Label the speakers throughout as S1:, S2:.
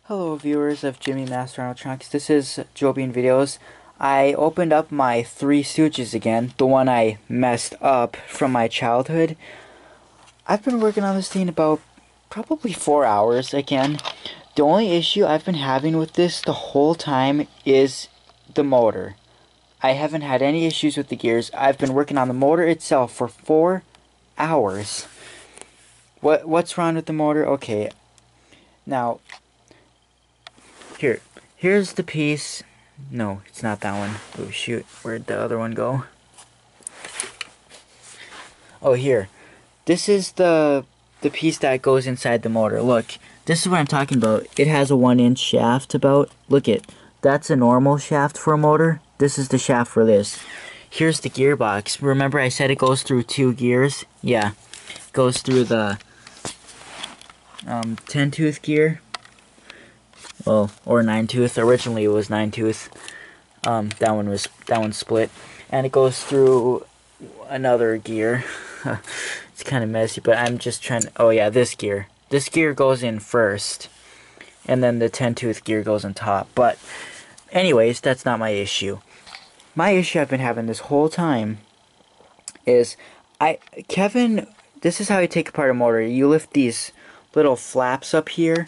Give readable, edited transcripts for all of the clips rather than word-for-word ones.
S1: Hello viewers of Jimmy Master Electronics, this is Jobian Videos. I opened up my Three Stooges again, the one I messed up from my childhood. I've been working on this thing about probably 4 hours again. The only issue I've been having with this the whole time is the motor. I haven't had any issues with the gears. I've been working on the motor itself for 4 hours. What's wrong with the motor? Okay, now here's the piece. No, it's not that one. Oh shoot, where'd the other one go? Oh, here. This is the piece that goes inside the motor. Look, this is what I'm talking about. It has a 1-inch shaft about. Look it. That's a normal shaft for a motor. This is the shaft for this. Here's the gearbox. Remember I said it goes through 2 gears? Yeah. It goes through the 10-tooth gear. Well, or 9-tooth. Originally it was 9-tooth. That one's split, and it goes through another gear. It's kind of messy, but I'm just trying to. Oh yeah, this gear. This gear goes in first, and then the 10-tooth gear goes on top. But, anyways, that's not my issue. My issue I've been having this whole time is Kevin. This is how you take apart a motor. You lift these little flaps up here,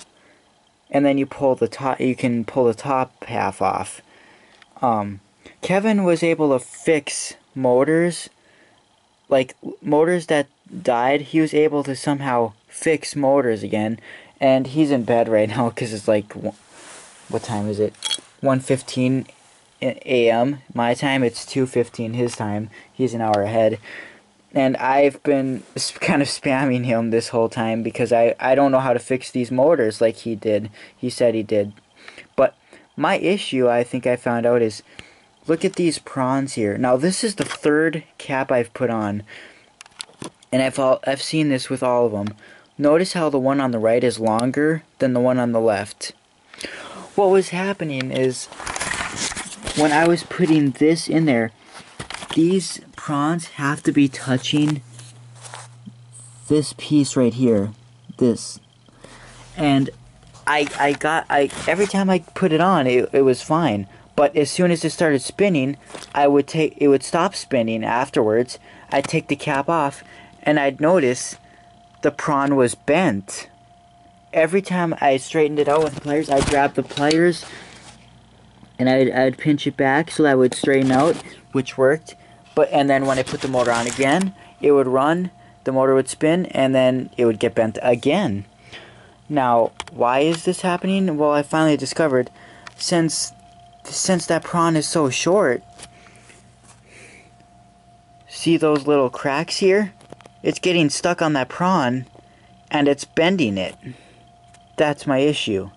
S1: and then you pull the top. You can pull the top half off. Kevin was able to fix motors, like motors that died. He was able to somehow fix motors again, and he's in bed right now because it's like, what time is it? 1:15 a.m. my time. It's 2:15 his time. He's an hour ahead. And I've been kind of spamming him this whole time because I don't know how to fix these motors like he did. He said he did. But my issue, I think I found out, is look at these prawns here. Now this is the 3rd cap I've put on, and I've seen this with all of them. Notice how the one on the right is longer than the one on the left. What was happening is when I was putting this in there, these prawns have to be touching this piece right here, this, and every time I put it on, it was fine. But as soon as it started spinning, it would stop spinning afterwards. I'd take the cap off, and I'd notice the prawn was bent. Every time I straightened it out with pliers, I'd grab the pliers, and I'd pinch it back so that it would straighten out, which worked. And then when I put the motor on again, it would run, the motor would spin, and then it would get bent again. Now, why is this happening? Well, I finally discovered, since that prawn is so short, see those little cracks here? It's getting stuck on that prawn, and it's bending it. That's my issue.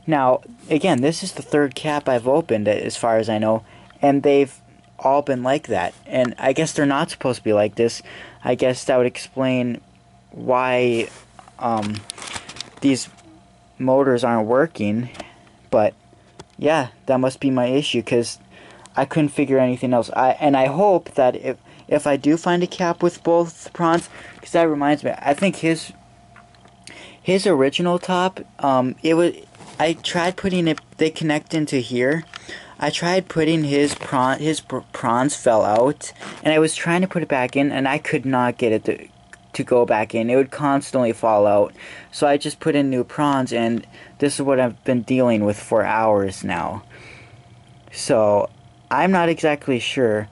S1: Now, again, this is the 3rd cap I've opened, as far as I know, and they've all been like that. And I guess they're not supposed to be like this. I guess that would explain why these motors aren't working. But yeah, that must be my issue, because I couldn't figure anything else. I hope that if I do find a cap with both prawns, because that reminds me, I think his original top, I tried putting it, they connect into here. I tried putting his prawns fell out, and I was trying to put it back in, and I could not get it to go back in. It would constantly fall out. So I just put in new prawns, and this is what I've been dealing with for hours now. So I'm not exactly sure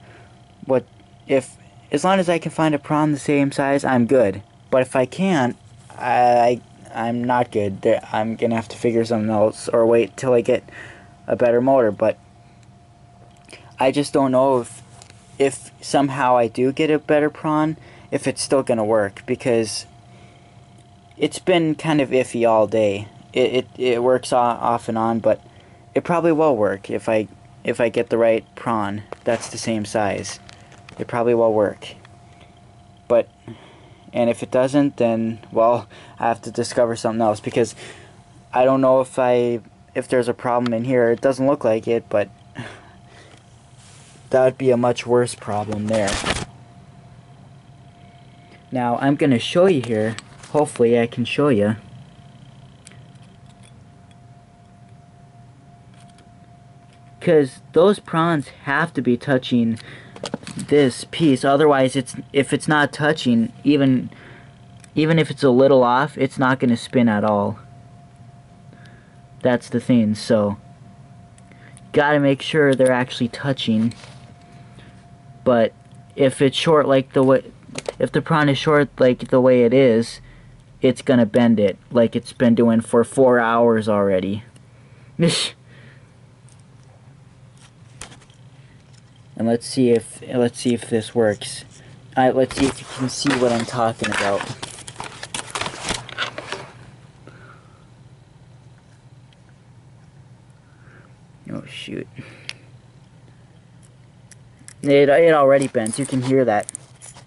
S1: as long as I can find a prawn the same size, I'm good. But if I can't, I'm not good. I'm gonna have to figure something else or wait till I get a better motor. But I just don't know if somehow I do get a better prawn, if it's still gonna work, because it's been kind of iffy all day. It works off and on, but it probably will work if I get the right prawn that's the same size. It probably will work. And if it doesn't, then, well, I have to discover something else, because I don't know if there's a problem in here. It doesn't look like it, but that would be a much worse problem there. Now, I'm going to show you here. Hopefully I can show you. because those prawns have to be touching this piece. Otherwise, if it's not touching, even if it's a little off, it's not going to spin at all. That's the thing. So gotta make sure they're actually touching. But if it's short like the way, if the prawn is short like the way it is, it's gonna bend it like it's been doing for 4 hours already. And let's see if this works. Let's see if you can see what I'm talking about. Oh shoot! It already bends. You can hear that.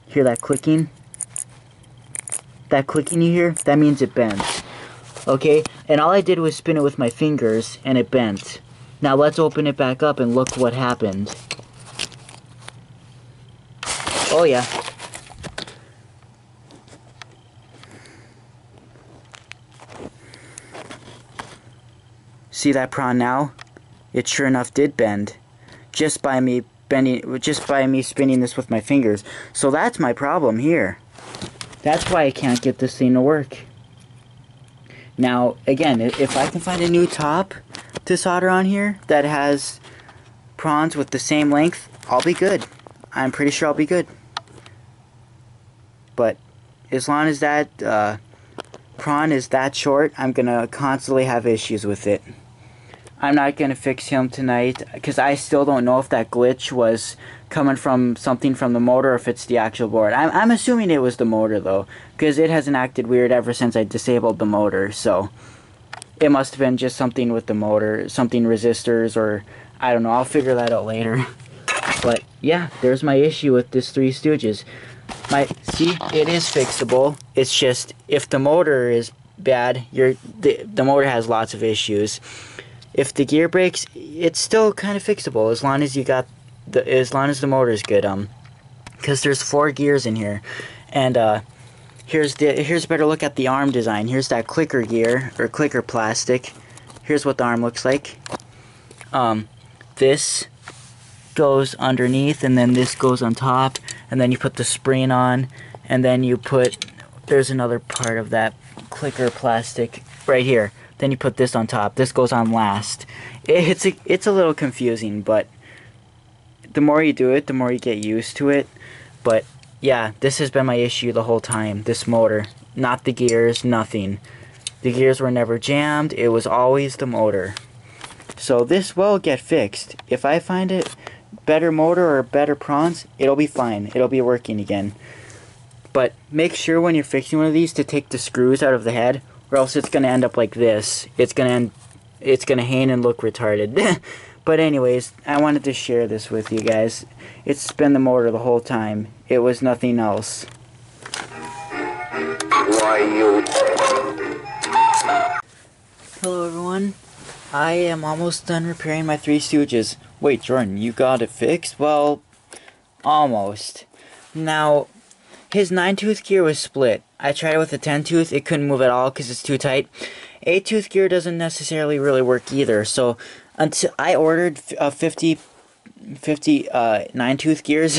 S1: Hear that clicking? That clicking you hear? That means it bends. Okay? And all I did was spin it with my fingers, and it bent. Now let's open it back up and look what happened. Oh yeah. See that prawn now? It sure enough did bend. Just by me spinning this with my fingers. So that's my problem here. That's why I can't get this thing to work. Now, again, if I can find a new top to solder on here that has prawns with the same length, I'll be good. I'm pretty sure I'll be good. But as long as that prawn is that short, I'm gonna constantly have issues with it. I'm not gonna fix him tonight because I still don't know if that glitch was coming from something from the motor or if it's the actual board. I'm assuming it was the motor though, because it hasn't acted weird ever since I disabled the motor. So it must have been just something with the motor, something resistors, or I don't know. I'll figure that out later. But yeah, there's my issue with this Three Stooges. See, it is fixable. It's just if the motor is bad, the motor has lots of issues. If the gear breaks, it's still kind of fixable as long as as long as the motor is good. Because there's 4 gears in here, and here's a better look at the arm design. Here's that clicker gear or clicker plastic. Here's what the arm looks like. This goes underneath, and then this goes on top, and then you put the spring on, and then there's another part of that clicker plastic right here. Then you put this on top. This goes on last. It's a little confusing, but the more you do it, the more you get used to it. But yeah, this has been my issue the whole time. This motor, not the gears, nothing. The gears were never jammed. It was always the motor. So this will get fixed. If I find a better motor or better prawns, it'll be fine. It'll be working again. But make sure when you're fixing one of these to take the screws out of the head, or else it's gonna end up like this. It's gonna hang and look retarded. But anyways, I wanted to share this with you guys. It's been the motor the whole time. It was nothing else. Hello everyone. I am almost done repairing my Three Stooges. Wait, Jordan, you got it fixed? Well, almost. Now, his 9-tooth gear was split. I tried it with a 10-tooth. It couldn't move at all because it's too tight. 8-tooth gear doesn't necessarily really work either. So until I ordered 50 9-tooth gears,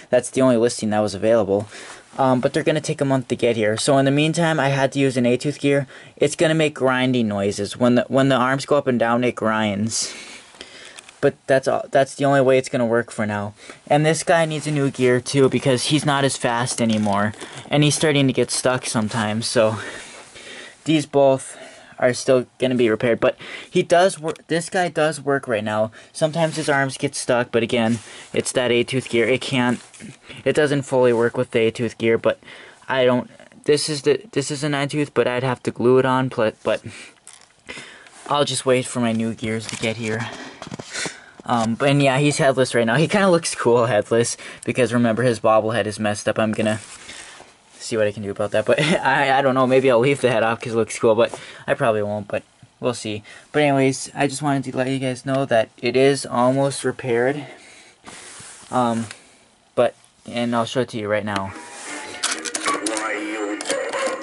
S1: that's the only listing that was available. But they're gonna take a month to get here. So in the meantime, I had to use an 8-tooth gear. It's gonna make grinding noises when the arms go up and down. It grinds. But that's the only way it's gonna work for now. And this guy needs a new gear too because he's not as fast anymore, and he's starting to get stuck sometimes. So these both are still gonna be repaired. But he does work. This guy does work right now. Sometimes his arms get stuck, but again, it's that 8-tooth gear. It doesn't fully work with the 8-tooth gear. But I don't. This is a 9-tooth, but I'd have to glue it on. But I'll just wait for my new gears to get here. And yeah, he's headless right now. He kind of looks cool headless because remember his bobblehead is messed up. I'm gonna see what I can do about that, but I don't know. Maybe I'll leave the head off because it looks cool, but I probably won't. But we'll see. But anyways, I just wanted to let you guys know that it is almost repaired. And I'll show it to you right now.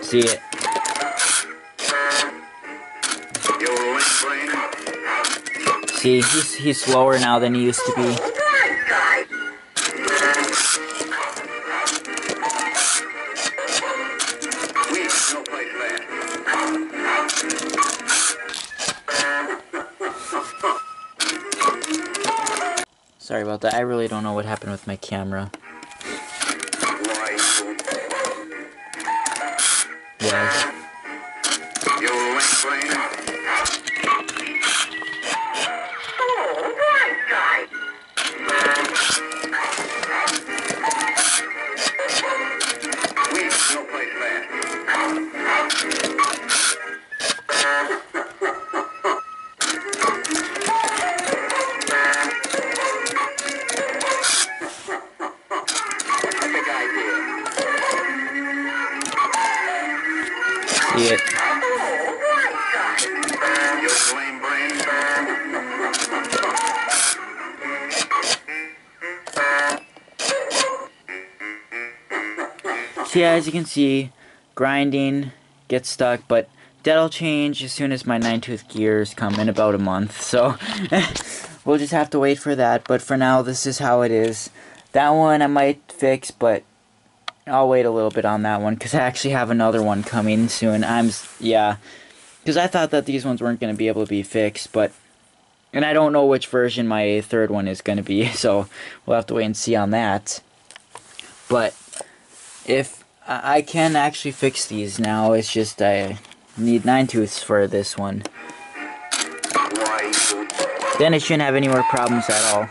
S1: See it. See, he's slower now than he used to be. Sorry about that. I really don't know what happened with my camera. Yeah. See it. So yeah, as you can see, grinding gets stuck, but that'll change as soon as my 9-tooth gears come in about a month. So we'll just have to wait for that. But for now, this is how it is. That one I might fix, but I'll wait a little bit on that one because I actually have another one coming soon. Yeah, because I thought that these ones weren't going to be able to be fixed, and I don't know which version my third one is going to be, so we'll have to wait and see on that. But if I can actually fix these now, it's just I need 9-tooths for this one. Then it shouldn't have any more problems at all.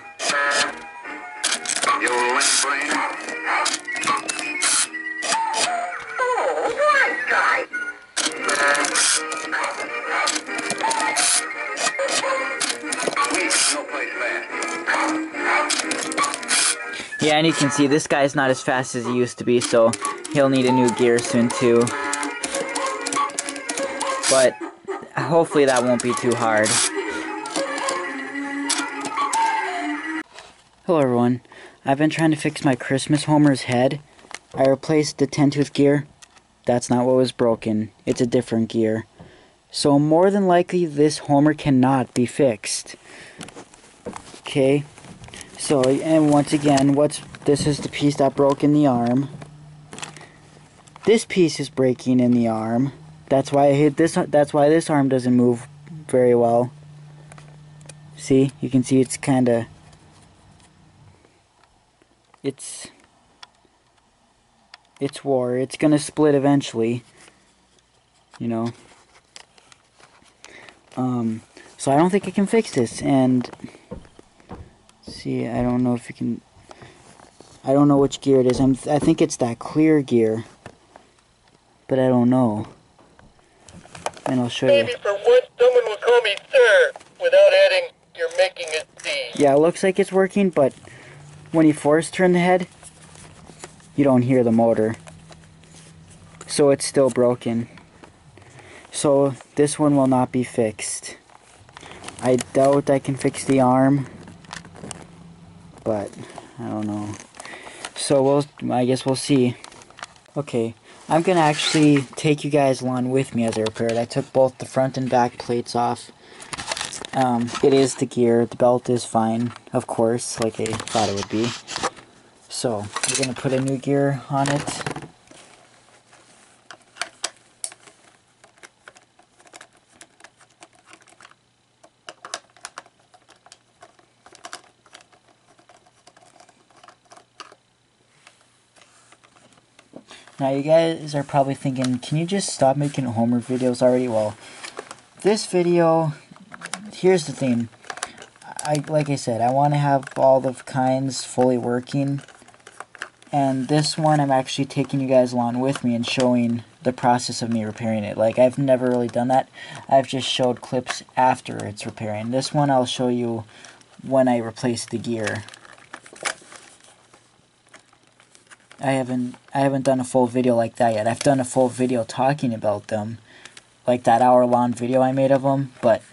S1: Yeah, and you can see this guy's not as fast as he used to be, so he'll need a new gear soon too. But hopefully that won't be too hard. Hello everyone. I've been trying to fix my Christmas Homer's head. I replaced the 10-tooth gear. That's not what was broken. It's a different gear. So more than likely this Homer cannot be fixed. Okay. So, and once again, this is the piece that broke in the arm. This piece is breaking in the arm. That's why I hit this. That's why this arm doesn't move very well. See, you can see it's kind of. It's wore. It's gonna split eventually. You know. So I don't think I can fix this, and. See, I don't know if you can. I don't know which gear it is. I think it's that clear gear, but I don't know. And I'll show you.
S2: Maybe for once someone will call me sir without adding "you're making it see."
S1: Yeah, it looks like it's working, but when you force turn the head, you don't hear the motor, so it's still broken. So this one will not be fixed. I doubt I can fix the arm. But I don't know. So I guess we'll see. Okay, I'm gonna actually take you guys along with me as I repair it. I took both the front and back plates off. It is the gear. The belt is fine, of course, like I thought it would be. So we're gonna put a new gear on it. Now you guys are probably thinking, can you just stop making Homer videos already? Well, this video, here's the thing. Like I said, I want to have all the kinds fully working. And this one, I'm actually taking you guys along with me and showing the process of me repairing it. Like, I've never really done that. I've just showed clips after it's repairing. This one, I'll show you when I replace the gear. I haven't done a full video like that yet. I've done a full video talking about them, like that hour-long video I made of them, but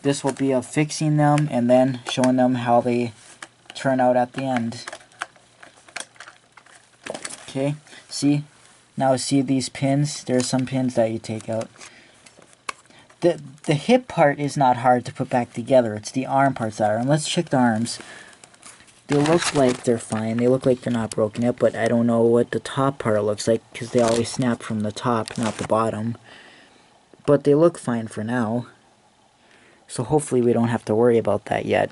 S1: this will be of fixing them and then showing them how they turn out at the end. Okay, see? Now see these pins? There are some pins that you take out. the hip part is not hard to put back together. It's the arm parts that are. And let's check the arms. They look like they're fine. They look like they're not broken yet, but I don't know what the top part looks like because they always snap from the top, not the bottom. But they look fine for now. So hopefully we don't have to worry about that yet.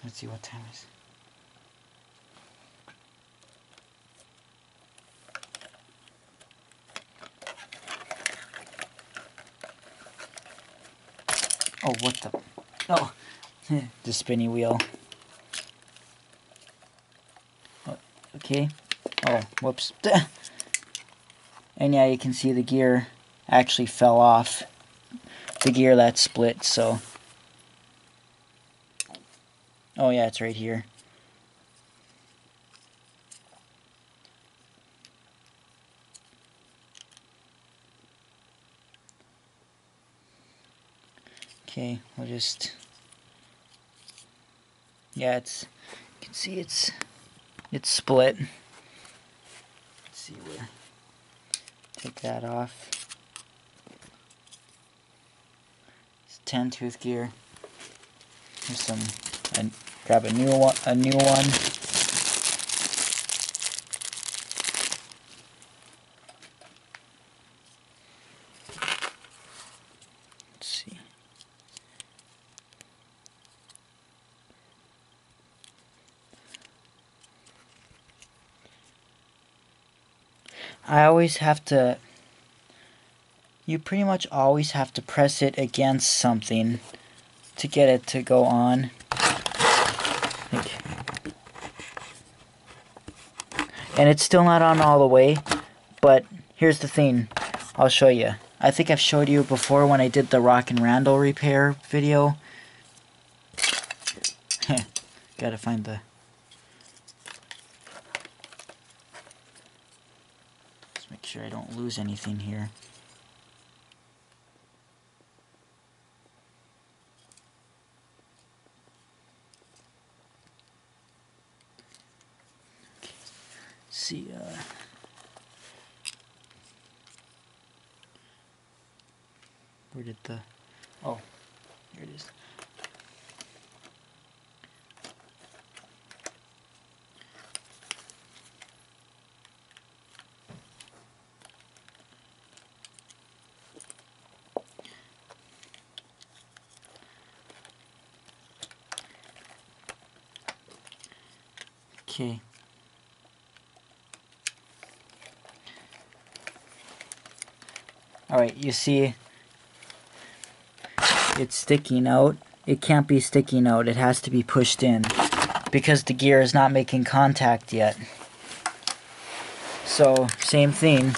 S1: Let's see what time it is. Oh, what the? Oh, the spinny wheel. Oh, okay. Oh, whoops. And yeah, you can see the gear actually fell off. The gear that split, so. Oh yeah, it's right here. Okay, we'll just. Yeah, you can see it's split. Let's see where. Take that off. It's 10-tooth gear. Here's some. And grab a new one. Let's see. I always have to. You pretty much always have to press it against something to get it to go on. And it's still not on all the way, but here's the thing. I'll show you. I think I've showed you before when I did the Rock and Randall repair video. Gotta find the... Let's make sure I don't lose anything here. Okay. Let's see, where did the... Oh, here it is. Okay. Alright, you see it's sticking out. It can't be sticking out. It has to be pushed in because the gear is not making contact yet. So, same thing.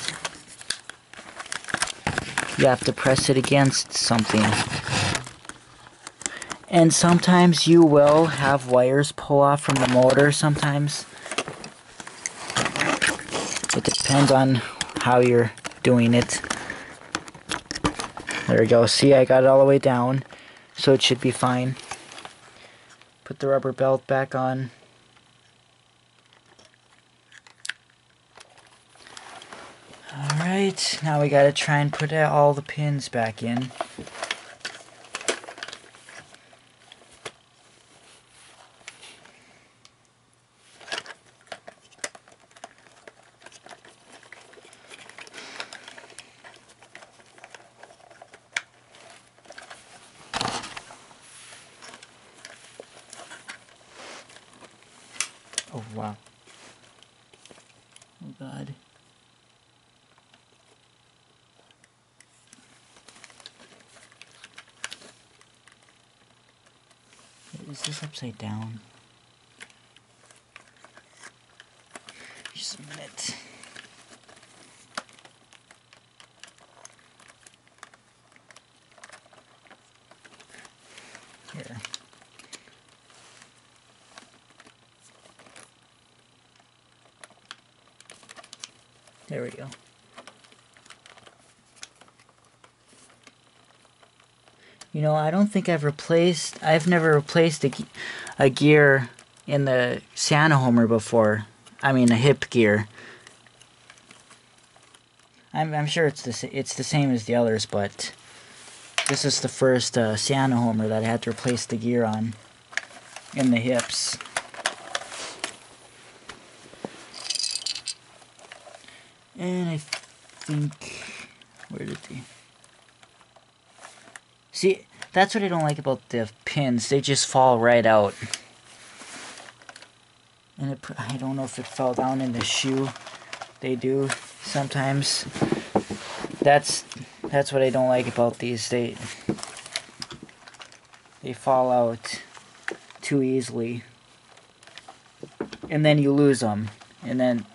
S1: You have to press it against something. And sometimes you will have wires pull off from the motor sometimes. It depends on how you're doing it. There we go. See, I got it all the way down, so it should be fine. Put the rubber belt back on. Alright, now we gotta try and put all the pins back in. Oh, wow. Oh, God. Is this upside down? Just a minute. Here. There we go. You know, I don't think I've never replaced a gear in the Santa Homer before. I mean, a hip gear. I'm sure it's the same as the others, but this is the first Santa Homer that I had to replace the gear on in the hips. And I think, where did the... See, that's what I don't like about the pins. They just fall right out. And I don't know if it fell down in the shoe. They do sometimes. That's what I don't like about these. They fall out too easily. And then you lose them. And then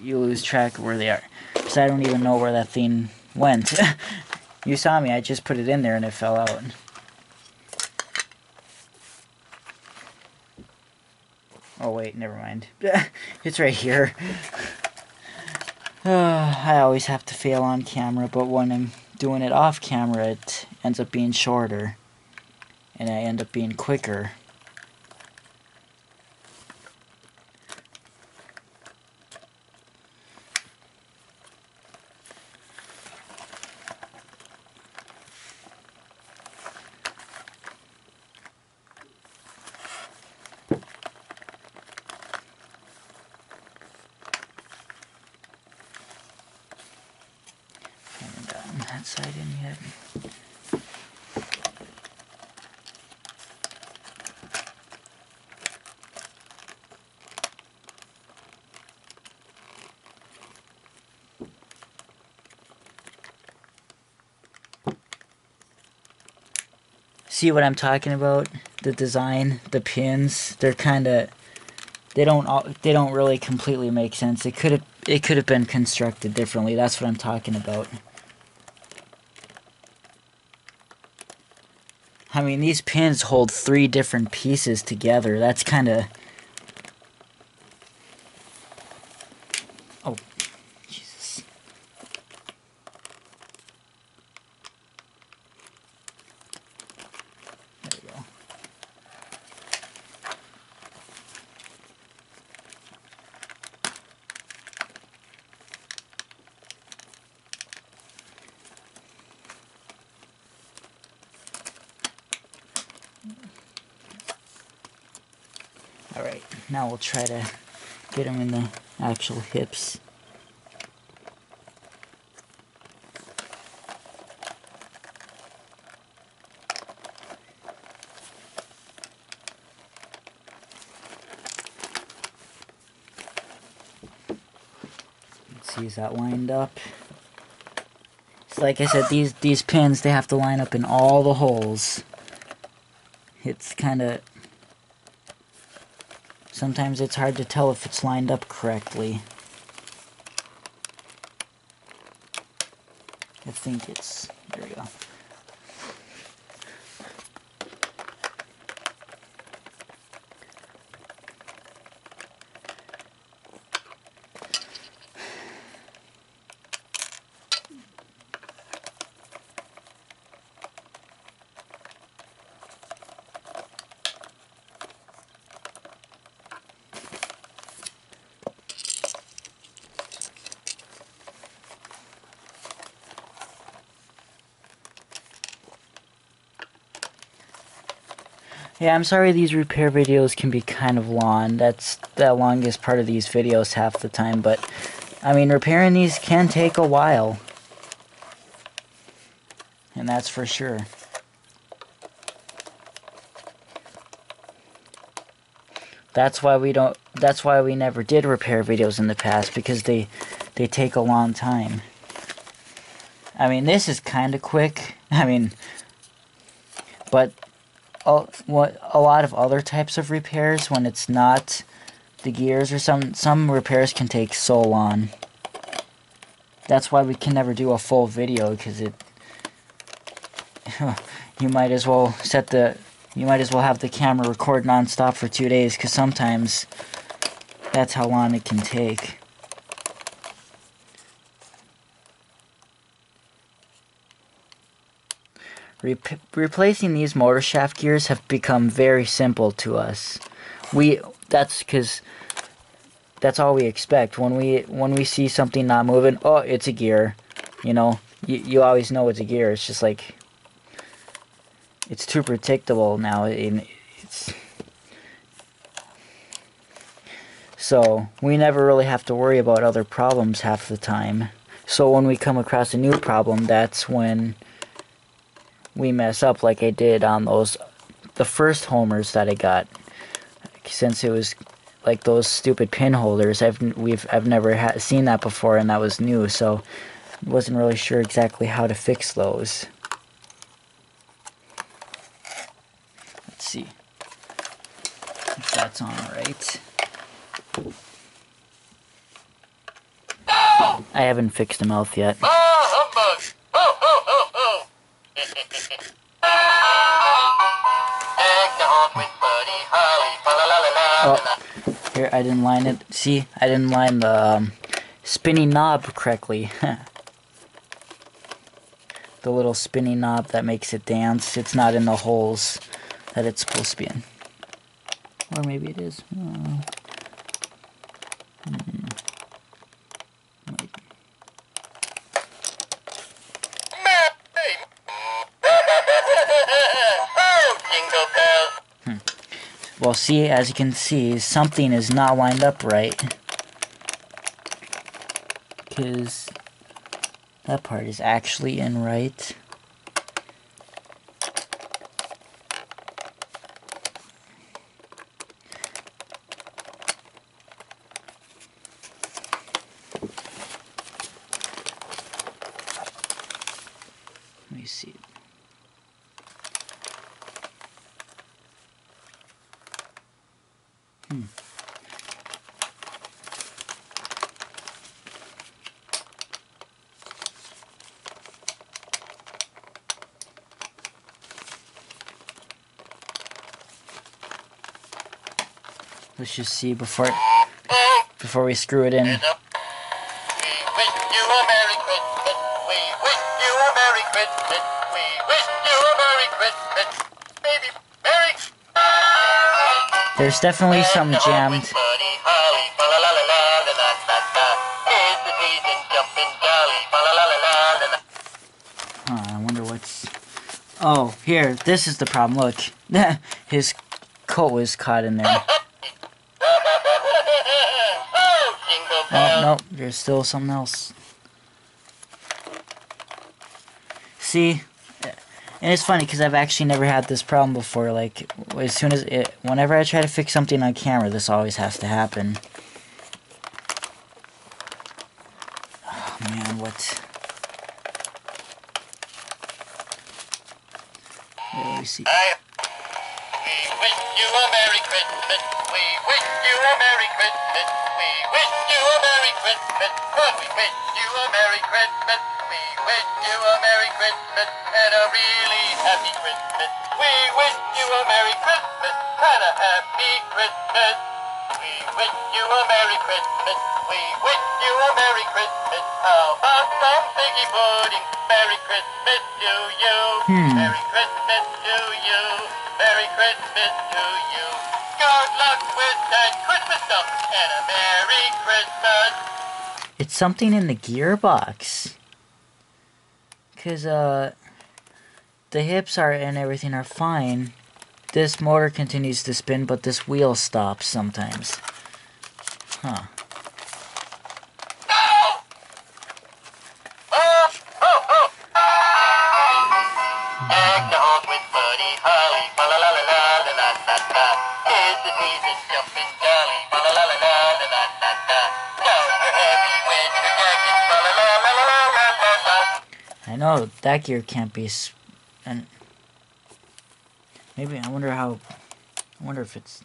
S1: you lose track of where they are. So I don't even know where that thing went. You saw me, I just put it in there and it fell out. Oh wait, never mind. It's right here. I always have to fail on camera, but when I'm doing it off camera, it ends up being shorter. And I end up being quicker. Haven't gotten that side in yet. See what I'm talking about? The design, the pins, they're kind of, they don't really completely make sense. It could have been constructed differently. That's what I'm talking about. I mean, these pins hold 3 different pieces together. That's kind of... Oh, Jesus. There we go. Alright, now we'll try to get them in the actual hips. Let's see, is that lined up? So like I said, these pins, they have to line up in all the holes. It's kind of... Sometimes it's hard to tell if it's lined up correctly. I think it's... There we go. Yeah, I'm sorry these repair videos can be kind of long. That's the longest part of these videos half the time, but I mean, repairing these can take a while. And that's for sure. That's why we never did repair videos in the past, because they take a long time. I mean, this is kind of quick. I mean, but a lot of other types of repairs, when it's not the gears or some repairs can take so long. That's why we can never do a full video, because it you might as well set the you might as well have the camera record non-stop for 2 days, because sometimes that's how long it can take. Replacing these motor shaft gears have become very simple to us. That's because that's all we expect when we see something not moving. Oh, it's a gear, you know. You always know it's a gear. It's just like it's too predictable now. So we never really have to worry about other problems half the time. So when we come across a new problem, that's when we mess up, like I did on the first homers that I got. Since it was like those stupid pin holders, I've never seen that before, and that was new, so I wasn't really sure exactly how to fix those. Let's see if that's on right. I haven't fixed the mouth yet.
S2: Oh, humbug! Oh, oh, oh, oh! Deck the halls with Buddy Holly, fa la la la la la.
S1: Oh, here, I didn't line it. See, I didn't line the spinning knob correctly. The little spinning knob that makes it dance, it's not in the holes that it's supposed to be in. Or maybe it is.
S2: Oh, jingle bells!
S1: Well, see, as you can see, something is not lined up right. Because that part is actually in right. Let me see. Let's just see before we screw it in.
S2: We wish you a Merry Christmas. We wish you a Merry Christmas. We wish you a Merry Christmas. Baby, Merry.
S1: There's definitely something jammed.
S2: Buddy Holly, fa la la la la la la la. It's the season, jumping jolly, fa la la la la la la.
S1: I wonder what's... Oh, here, this is the problem. Look, his coat was caught in there.
S2: Oh, jingle bells.
S1: Oh, no, there's still something else. See, and it's funny because I've actually never had this problem before. Like, whenever I try to fix something on camera, this always has to happen. Oh man, what? Let me see.
S2: We wish you a Merry Christmas. We wish you a Merry Christmas. We wish you a Merry Christmas. Oh, we wish you a Merry Christmas. We wish you a Merry Christmas and a really happy Christmas. We wish you a Merry Christmas and a happy Christmas. We wish you a Merry Christmas. We wish you a Merry Christmas. How about some figgy pudding? Merry Christmas to you. Merry Christmas to you. Merry Christmas to you. Good luck with that Christmas stuff and a Merry Christmas.
S1: It's something in the gearbox. Because, the hips and everything are fine. This motor continues to spin, but this wheel stops sometimes. Huh.
S2: Deck the halls with Buddy Holly, fa la la la la la la la la. It's the season, jumping jolly, fa la la la la la la la la. Down your heavy winter jacket, fa la la la la la la la.
S1: I know that gear can't be... And maybe, I wonder if it's...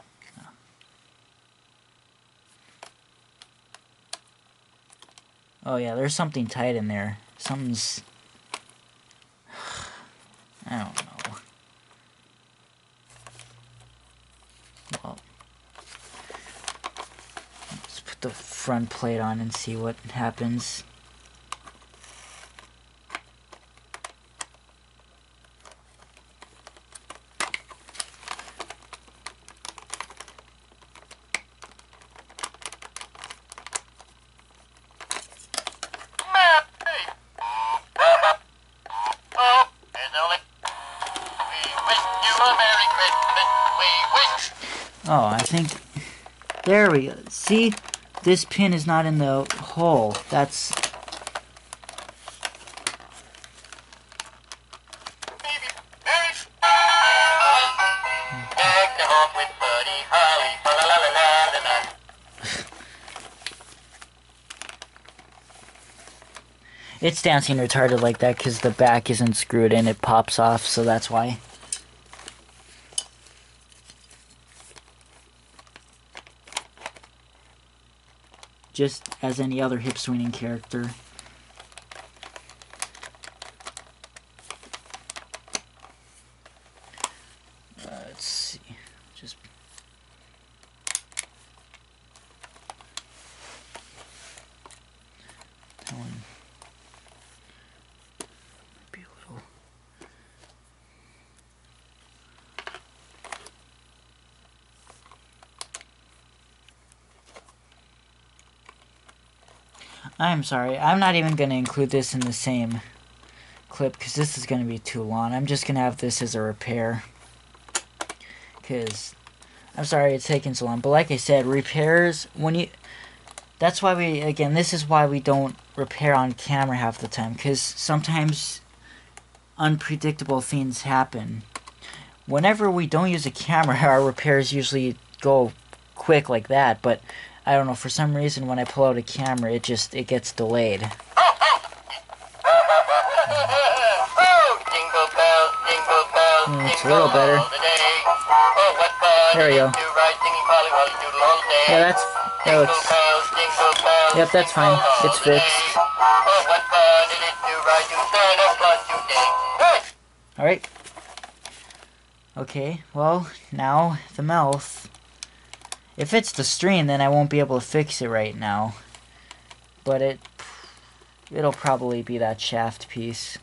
S1: Oh yeah, there's something tight in there. Something's... I don't know. Well, let's put the front plate on and see what happens. Oh, I think... There we go. See? This pin is not in the hole. That's... It's dancing retarded like that because the back isn't screwed in. It pops off, so that's why. Just as any other hip swinging character. Let's see. Just... That one... Be a little... I'm sorry, I'm not even going to include this in the same clip because this is going to be too long. I'm just going to have this as a repair. Because, I'm sorry it's taking so long. But like I said, repairs, when you... That's why we, again, this is why we don't repair on camera half the time. Because sometimes unpredictable things happen. Whenever we don't use a camera, our repairs usually go quick like that. But... I don't know, for some reason when I pull out a camera, it gets delayed.
S2: Jingle bells, jingle bells,
S1: It's a little better. There we go. Yeah, that looks... Yep, that's fine. It's fixed. Alright. Okay, well, now the mouth. If it's the string, then I won't be able to fix it right now. But it'll probably be that shaft piece.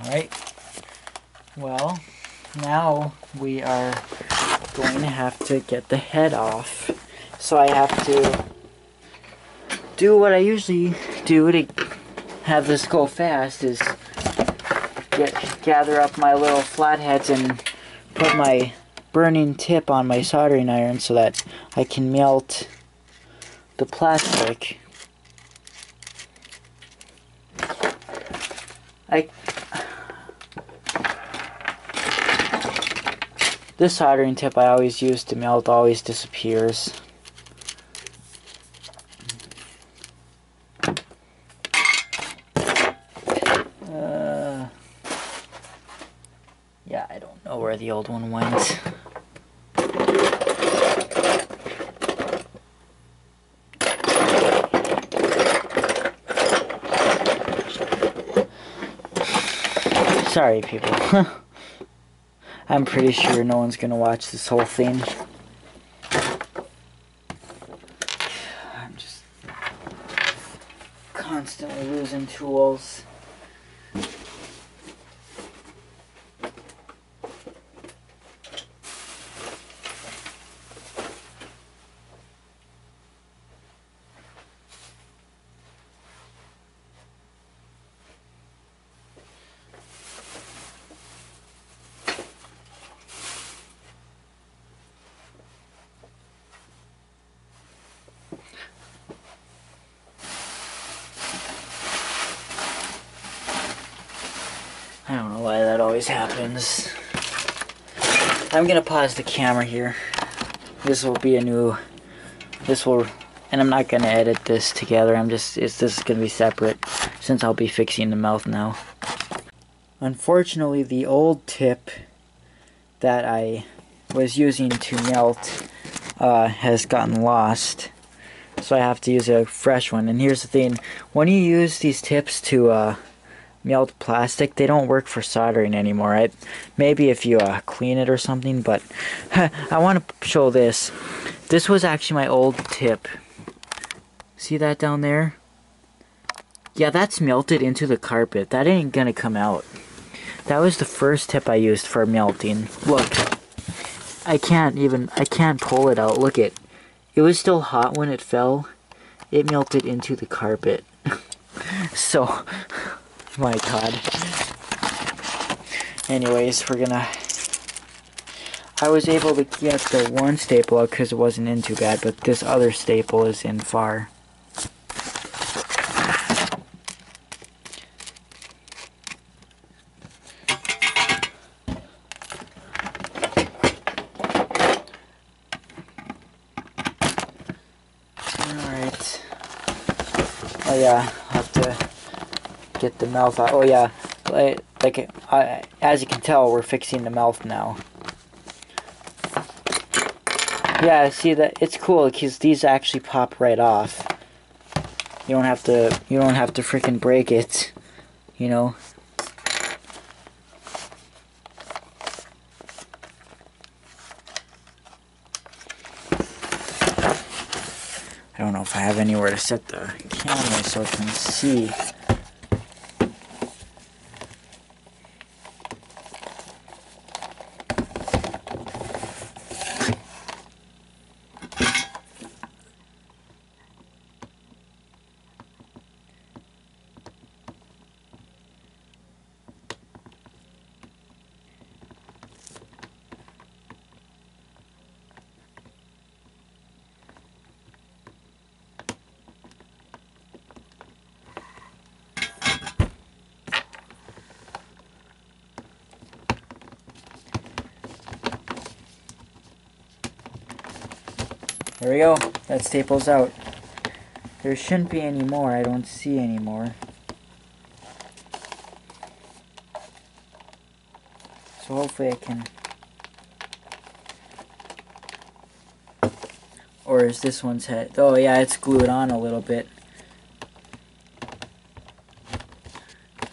S1: Alright, well, now we are going to have to get the head off. So I have to do what I usually do to have this go fast, is gather up my little flatheads and put my burning tip on my soldering iron so that I can melt the plastic. This soldering tip I always use to melt always disappears. Yeah, I don't know where the old one went. Sorry, people. I'm pretty sure no one's gonna watch this whole thing. I'm just constantly losing tools. I don't know why that always happens. I'm gonna pause the camera here. This will be a new... And I'm not gonna edit this together. This is gonna be separate. since I'll be fixing the mouth now. Unfortunately, the old tip that I was using to melt has gotten lost, so I have to use a fresh one. And here's the thing, when you use these tips to melt plastic, they don't work for soldering anymore, right? Maybe if you clean it or something, but I want to show this. This was actually my old tip. See that down there? Yeah, that's melted into the carpet. That ain't gonna come out. That was the first tip I used for melting. Look, I can't pull it out. Look it. It was still hot when it fell. It melted into the carpet. So, my God. Anyways, I was able to get the one staple out because it wasn't in too bad, but this other staple is in far. Alright. Oh yeah, I'll have to get the mouth out. Oh yeah, as you can tell, we're fixing the mouth now. Yeah, see that it's cool because these actually pop right off. You don't have to freaking break it, you know. I don't know if I have anywhere to set the camera so I can see. There we go. That staple's out. There shouldn't be any more. I don't see any more. So hopefully I can... Or is this one's head? Oh yeah, it's glued on a little bit.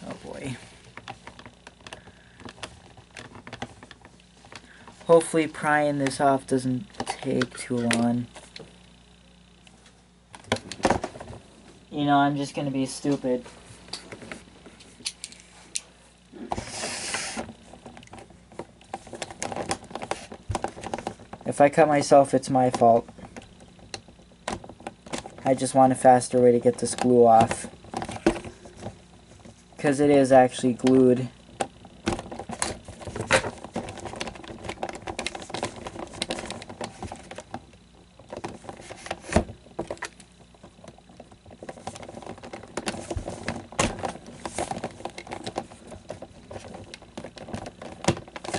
S1: Oh boy. Hopefully prying this off doesn't take too long. You know, I'm just gonna be stupid. If I cut myself, it's my fault. I just want a faster way to get this glue off. Because it is actually glued.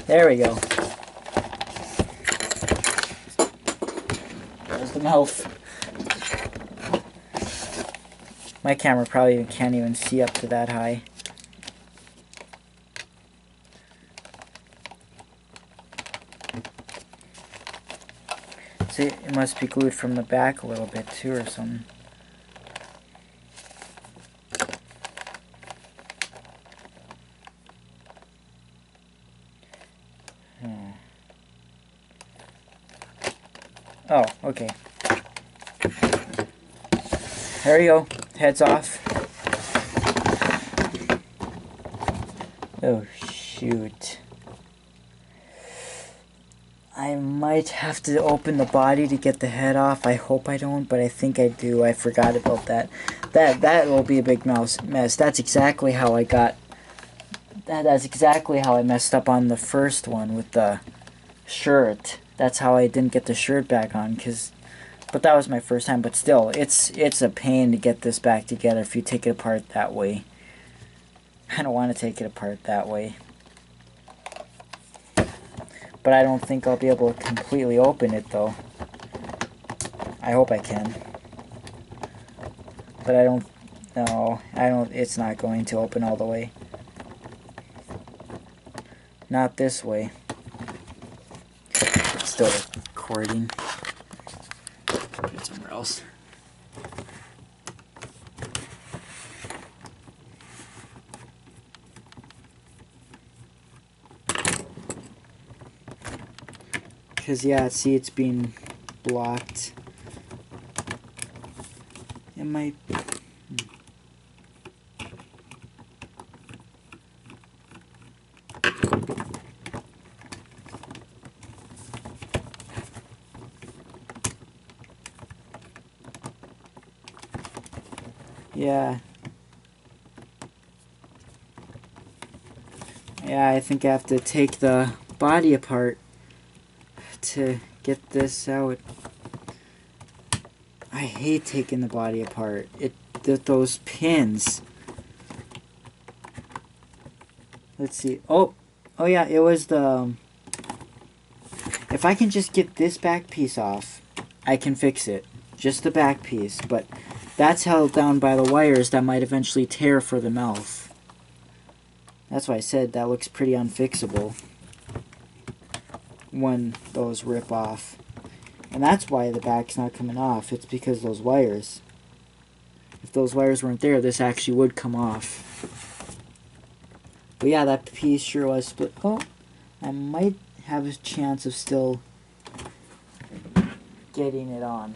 S1: There we go. There's the mouth. My camera probably can't even see up to that high. See, it must be glued from the back a little bit too or something. Oh, okay. There you go. Head's off. Oh, shoot. I might have to open the body to get the head off. I hope I don't, but I think I do. I forgot about that. That will be a big mess. That's exactly how I got... That's exactly how I messed up on the first one with the shirt. That's how I didn't get the shirt back on, but that was my first time. But still, it's a pain to get this back together if you take it apart that way. I don't want to take it apart that way. But I don't think I'll be able to completely open it though. I hope I can. But I don't No, I don't. It's not going to open all the way. Not this way. It's still recording. Put it somewhere else. Because, yeah, see, it's being blocked. It might... Yeah. Yeah, I think I have to take the body apart to get this out. I hate taking the body apart. Those pins. Let's see. Oh yeah, it was the... if I can just get this back piece off, I can fix it. Just the back piece, but that's held down by the wires that might eventually tear for the mouth. That's why I said that looks pretty unfixable when those rip off. And that's why the back's not coming off. It's because of those wires. If those wires weren't there, this actually would come off. But yeah, that piece sure was split. Oh, I might have a chance of still getting it on.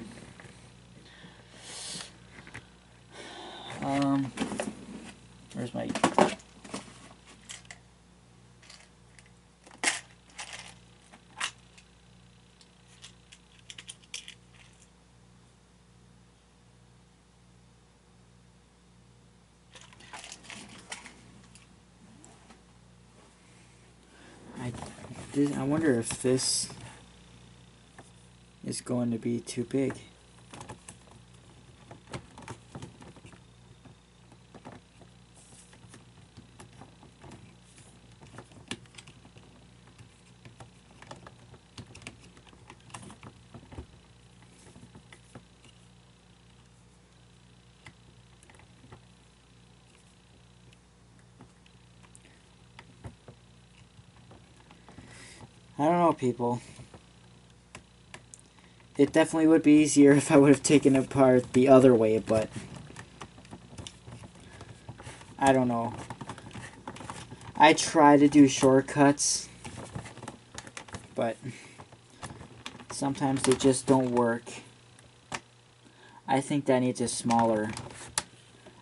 S1: Where's my... I wonder if this is going to be too big. I don't know, people. It definitely would be easier if I would have taken it apart the other way, but I don't know. I try to do shortcuts, but sometimes they just don't work. I think that needs a smaller...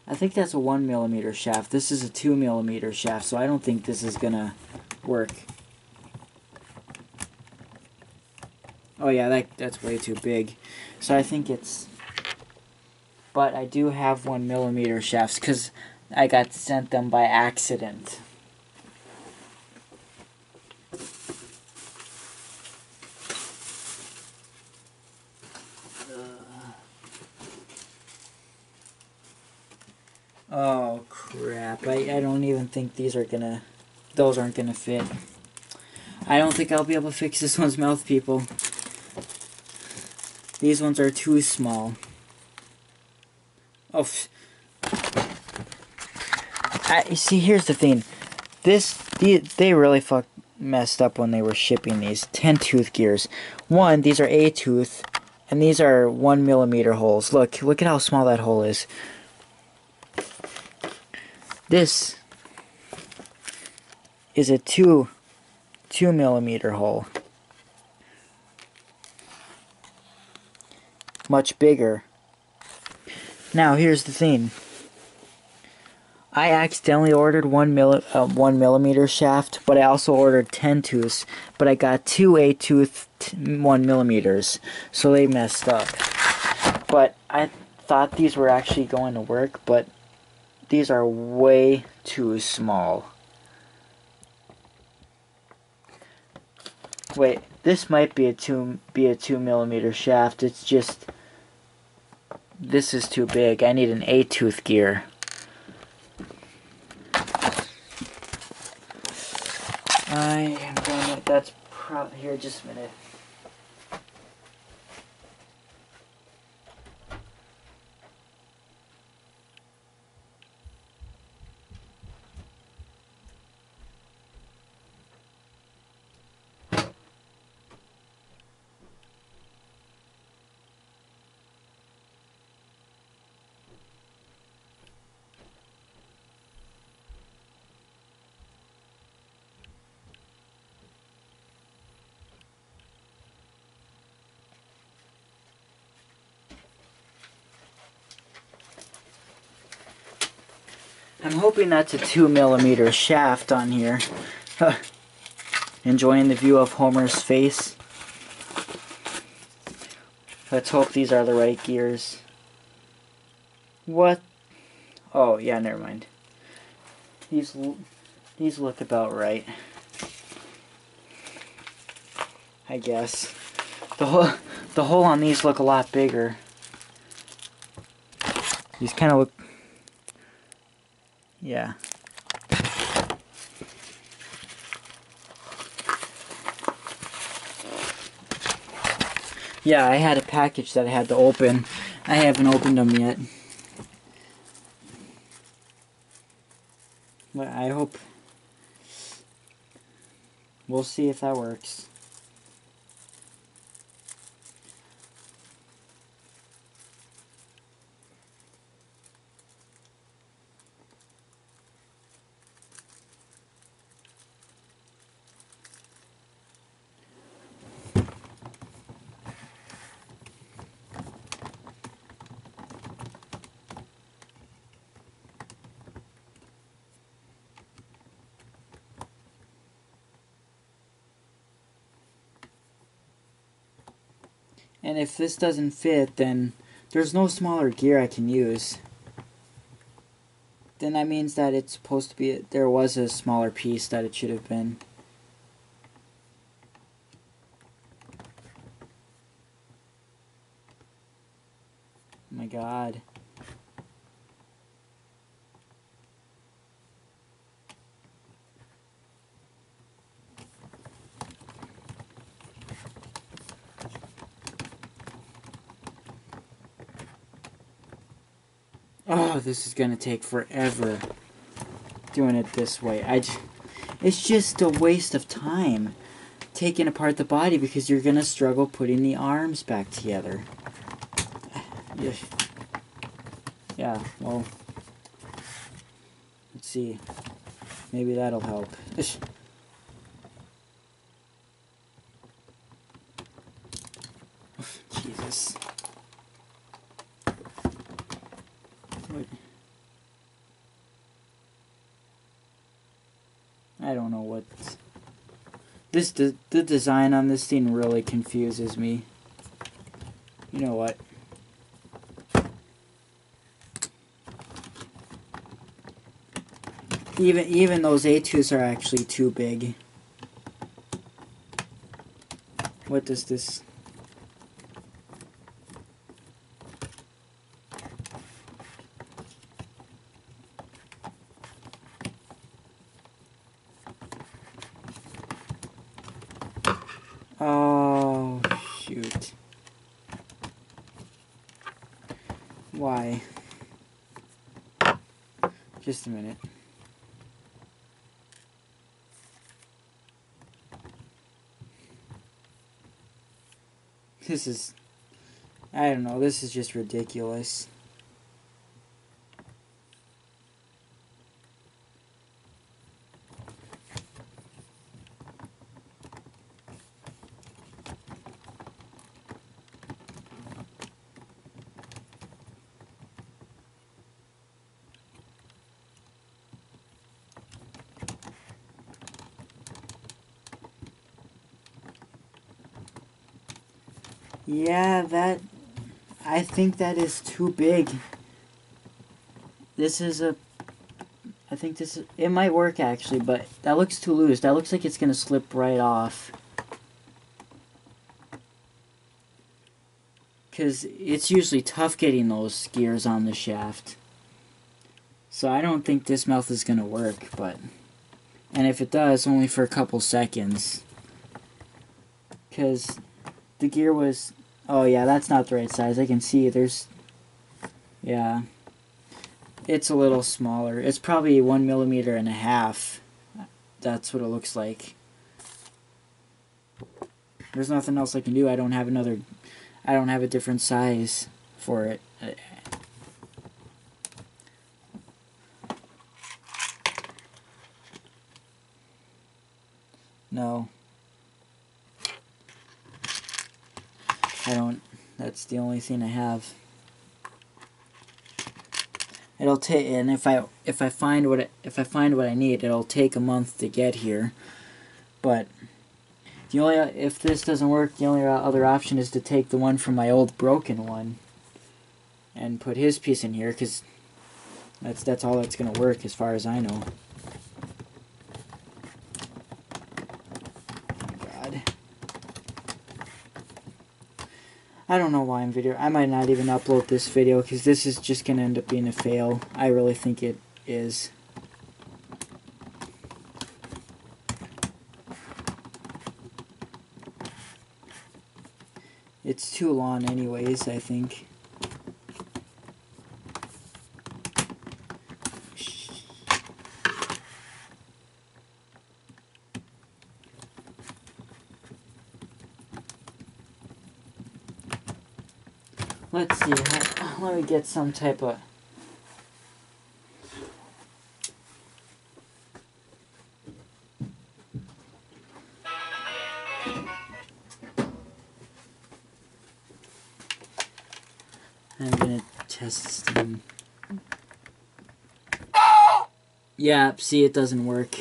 S1: I think that's a 1mm shaft. This is a 2mm shaft, so I don't think this is gonna work. Oh yeah, that's way too big. So I think it's... But I do have 1mm shafts, because I got sent them by accident. Oh crap, I don't even think these are gonna... Those aren't gonna fit. I don't think I'll be able to fix this one's mouth, people. These ones are too small. Oh, see, here's the thing. They really messed up when they were shipping these 10-tooth gears. One, these are a tooth, and these are 1mm holes. Look at how small that hole is. This is a 2mm hole. Much bigger. Now, here's the thing. I accidentally ordered 1mm shaft, but I also ordered 10 tooths, but I got 2 8-tooth 1mm, so they messed up. But I thought these were actually going to work, but these are way too small. Wait, this might be a 2mm shaft. It's just this is too big. I need an 8-tooth gear. I am gonna... That's here. Just a minute. I'm hoping that's a 2mm shaft on here. Enjoying the view of Homer's face. Let's hope these are the right gears. What? Oh, yeah, never mind. These look about right. I guess. The hole on these look a lot bigger. These kind of look... Yeah. Yeah, I had a package that I had to open. I haven't opened them yet. But I hope... We'll see if that works. And if this doesn't fit, then there's no smaller gear I can use. Then that means that it's supposed to be, there was a smaller piece that it should have been. Oh my god. Oh, this is gonna take forever doing it this way. It's just a waste of time taking apart the body because you're gonna struggle putting the arms back together. Yeah, well, let's see. Maybe that'll help. Jesus. What? I don't know what... The design on this thing really confuses me. You know what? Even those A2s are actually too big. What does this... Oh, shoot. Why? Just a minute. This is... I don't know, this is just ridiculous. Yeah, that... I think that is too big. This is a... I think this is... It might work, actually, but that looks too loose. That looks like it's gonna slip right off. Because it's usually tough getting those gears on the shaft. So I don't think this mouth is gonna work, but... And if it does, only for a couple seconds. Because the gear was... Oh yeah, that's not the right size. I can see there's... Yeah. It's a little smaller. It's probably 1.5 mm. That's what it looks like. There's nothing else I can do. I don't have another... I don't have a different size for it. No. I don't... That's the only thing I have. it'll take, and if I find what I need, it'll take a month to get here. But the only, if this doesn't work, the only other option is to take the one from my old broken one and put his piece in here, because that's all that's gonna work as far as I know. God, I don't know why I'm I might not even upload this video, because this is just gonna end up being a fail. I really think it is. It's too long anyways, I think. Let's see, let me get some type of... I'm gonna test them. Yeah, see, it doesn't work.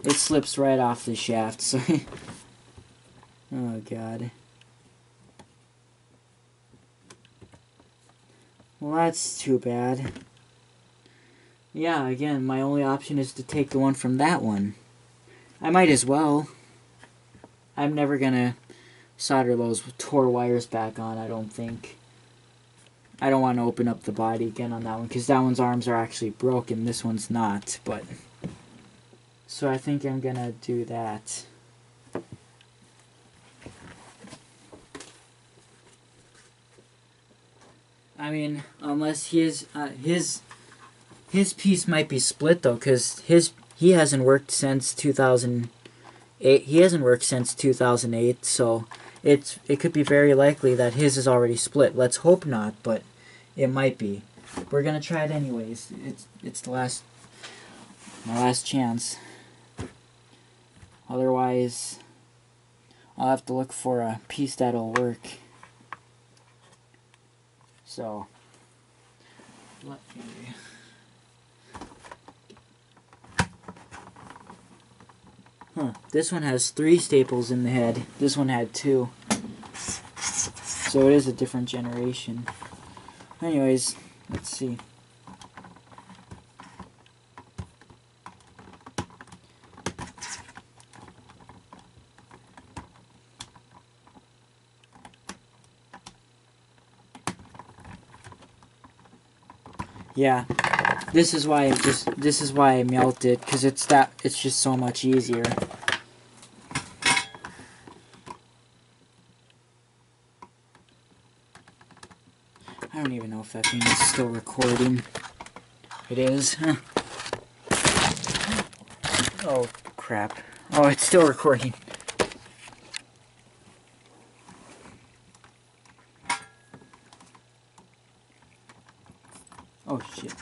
S1: It slips right off the shaft, so... Oh, God. Well, that's too bad. Yeah, again, my only option is to take the one from that one. I might as well. I'm never gonna solder those Tor wires back on, I don't think. I don't want to open up the body again on that one, because that one's arms are actually broken, this one's not, but... So I think I'm gonna do that. I mean, unless his piece might be split though, because he hasn't worked since 2008. He hasn't worked since 2008, so it could be very likely that his is already split. Let's hope not, but it might be. We're gonna try it anyways. It's my last chance. Otherwise, I'll have to look for a piece that'll work. So, let me... Huh, this one has 3 staples in the head. This one had 2. So it is a different generation. Anyways, let's see. Yeah, this is why I melt it, because it's just so much easier. I don't even know if that thing is still recording. It is. Huh. Oh crap! Oh, it's still recording. Oh shit.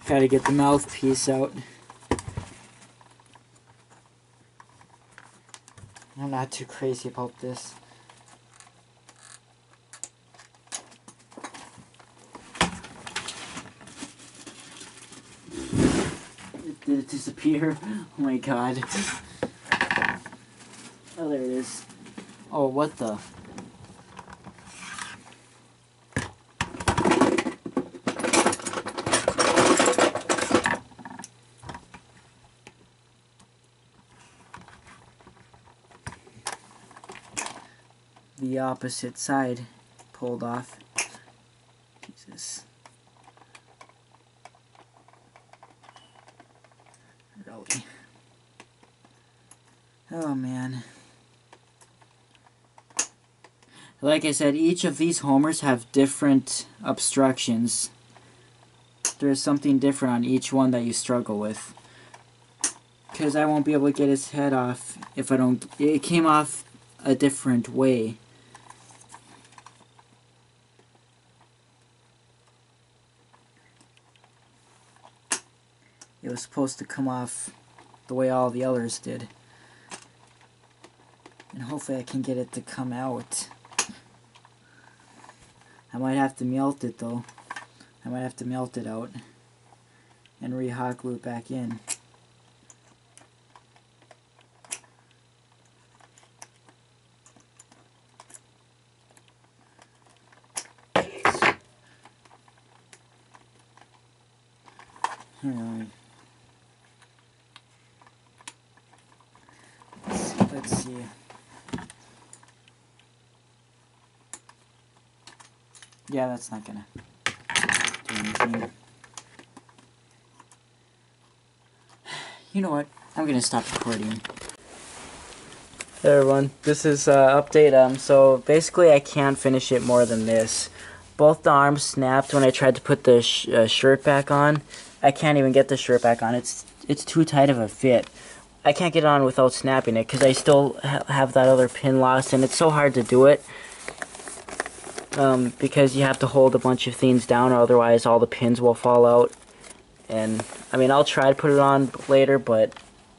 S1: Gotta get the mouthpiece out. I'm not too crazy about this. Did it disappear? Oh my god. Oh, there it is. Oh, what the? The opposite side. pulled off. Jesus. Really. Oh man. Like I said, each of these homers have different obstructions. There's something different on each one that you struggle with. Because I won't be able to get his head off if I don't... It came off a different way. It was supposed to come off the way all the others did. And hopefully I can get it to come out. I might have to melt it though. I might have to melt it out and re-hot glue it back in. Anyway. Let's see. Yeah, that's not gonna do anything. You know what? I'm gonna stop recording. Hey everyone, this is update. So basically I can't finish it more than this. Both the arms snapped when I tried to put the shirt back on. I can't even get the shirt back on. It's too tight of a fit. I can't get it on without snapping it because I still have that other pin lost, and it's so hard to do it. Because you have to hold a bunch of things down, or otherwise all the pins will fall out. And I mean, I'll try to put it on later, but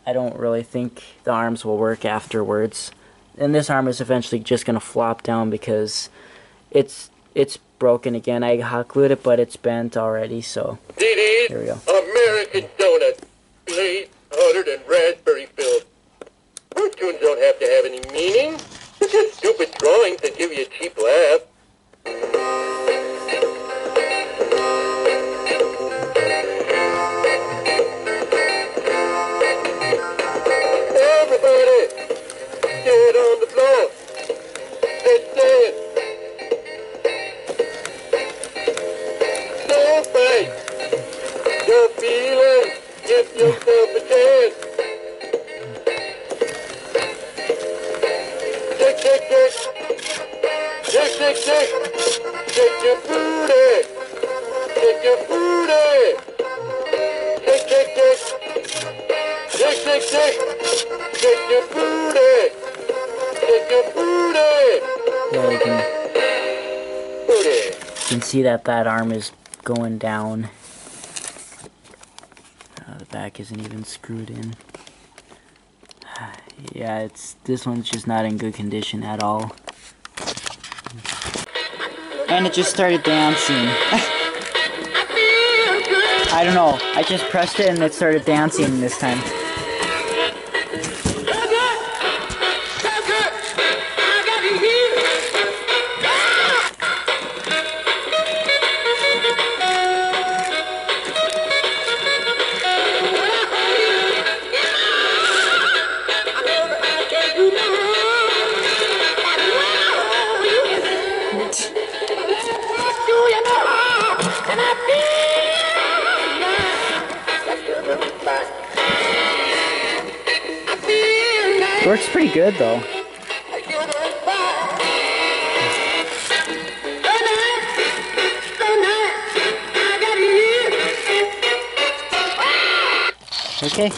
S1: I don't really think the arms will work afterwards. And this arm is eventually just gonna flop down because it's broken again. I hot glued it, but it's bent already. So here we go.
S2: American donut, glazed, hotter than raspberry filled. Cartoons don't have to have any meaning. They're just stupid drawings that give you a cheap laugh. Everybody, get on the floor. Let's dance. Don't fight. Your feelings. Give yourself a chance. Shake, shake, shake. Shake, shake, shake. Shake your booty. Shake your booty. Shake, shake, shake. Shake, shake, shake. Shake your booty. Shake your booty.
S1: Yeah, you
S2: Booty.
S1: can see that arm is going down. The back isn't even screwed in. Yeah, this one's just not in good condition at all. And it just started dancing. I don't know. I just pressed it and it started dancing this time. Works pretty good though. Okay.